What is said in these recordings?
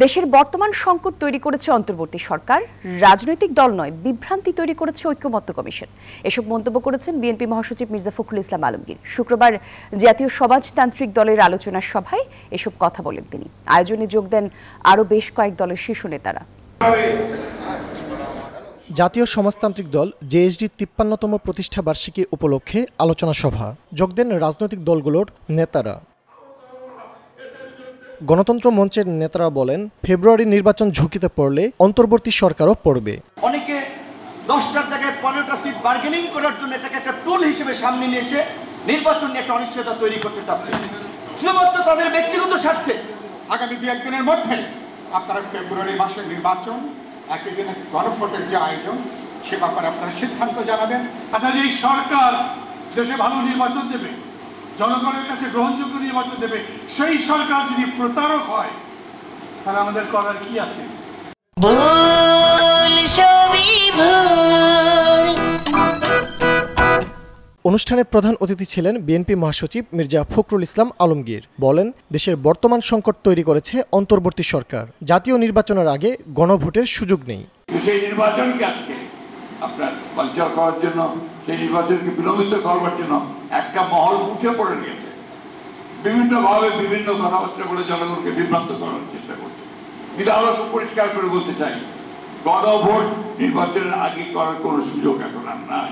দেশের বর্তমান সংকট তৈরি করেছে অন্তর্বর্তী সরকার, রাজনৈতিক দল নয়, বিভ্রান্তি তৈরি করেছে ঐক্যমত্য কমিশন। এসব মন্তব্য করেছেন বিএনপি মহাসচিব মির্জা ফখরুল ইসলাম আলমগীর। শুক্রবার জাতীয় সমাজতান্ত্রিক দলের আলোচনা সভায় এসব কথা বলেন তিনি। আয়োজনে যোগ দেন আরও বেশ কয়েক দলের শীর্ষ নেতারা। জাতীয় সমাজতান্ত্রিক দল জেএসডির ৫৩তম প্রতিষ্ঠা বার্ষিকী উপলক্ষে আলোচনা সভা যোগ দেন রাজনৈতিক দলগুলোর নেতারা। গণতন্ত্র মঞ্চের নেতারা বলেন, ফেব্রুয়ারি নির্বাচন ঝুঁকিতে পড়লে অন্তর্বর্তী সরকারও পড়বে। অনেকে 10টার জায়গায় 15টা সিট বার্গেনিং করার জন্য এটাকে একটা টুল হিসেবে সামনে নিয়ে এসে নির্বাচন নিয়ে একটা অনিশ্চয়তা তৈরি করতে চাচ্ছে, শুধুমাত্র তাদের ব্যক্তিগত স্বার্থে। আগামী 2-1 দিনের মধ্যে আপনারা ফেব্রুয়ারি মাসের নির্বাচন, একই দিনে গণভোটের যে আয়োজন, সে ব্যাপারে আপনারা সিদ্ধান্ত জানাবেন। আচ্ছা, যে সরকার দেশে ভালো নির্বাচন দেবে, জনগণের কাছে গ্রহণযোগ্য নির্বাচন দেবে, সেই সরকার যদি প্রতারক হয়, তাহলে আমাদের করার কি আছে? অনুষ্ঠানে প্রধান অতিথি ছিলেন বিএনপি মহাসচিব মির্জা ফখরুল ইসলাম আলমগীর। বলেন, দেশের বর্তমান সংকট তৈরি করেছে অন্তর্বর্তী সরকার। জাতীয় নির্বাচনের আগে গণভোটের সুযোগ নেই। সেই নির্বাচনকে আজকে আপনার বানচাল করার জন্য, সেই নির্বাচনকে বিলম্বিত করবার জন্য একটা মহল উঠে পড়ে গেছে, বিভিন্নভাবে বিভিন্ন কথাবার্তা বলে জনগণকে বিভ্রান্ত করার চেষ্টা করছে। কিন্তু আমরা খুব পরিষ্কার করে বলতে চাই, গণভোট নির্বাচনের আগে করার কোনো সুযোগ এখন আর নাই।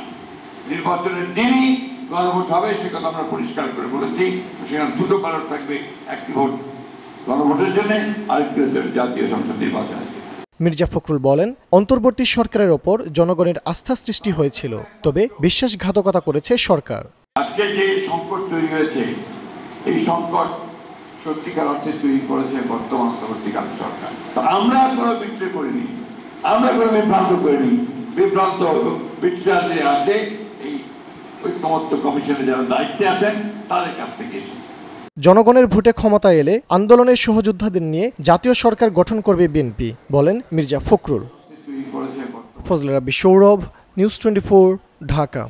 নির্বাচনের দিনই গণভোট হবে, সে কথা আমরা পরিষ্কার করে বলেছি। সেখানে দুটো ব্যালট থাকবে, একটি ভোট গণভোটের জন্য, আরেকটি হচ্ছে জাতীয় সংসদ নির্বাচনের। মির্জা ফখরুল বলেন, অন্তর্বর্তী সরকারের ওপর জনগণের আস্থা সৃষ্টি হয়েছিল, তবে বিশ্বাসঘাতকতা করেছে সরকার। আজকে যে সংকট তৈরি হয়েছে, এই সংকট সত্যিকার অর্থে তৈরি করেছে বর্তমান অন্তর্বর্তীকালীন সরকার। আমরা কোনো বিক্রয় করিনি, আমরা কোনো বিভ্রান্ত করিনি। বিভ্রান্ত বিশ্বাস যে আসে এই ঐক্যমত্য কমিশনে যারা দায়িত্বে আছেন তাদের কাছ থেকে এসে। জনগণের ভোটে ক্ষমতা এলে আন্দোলনের সহযোদ্ধাদের নিয়ে জাতীয় সরকার গঠন করবে বিএনপি, বলেন মির্জা ফখরুল। ফজলে রাব্বি সৌরভ, নিউজ 24, ঢাকা।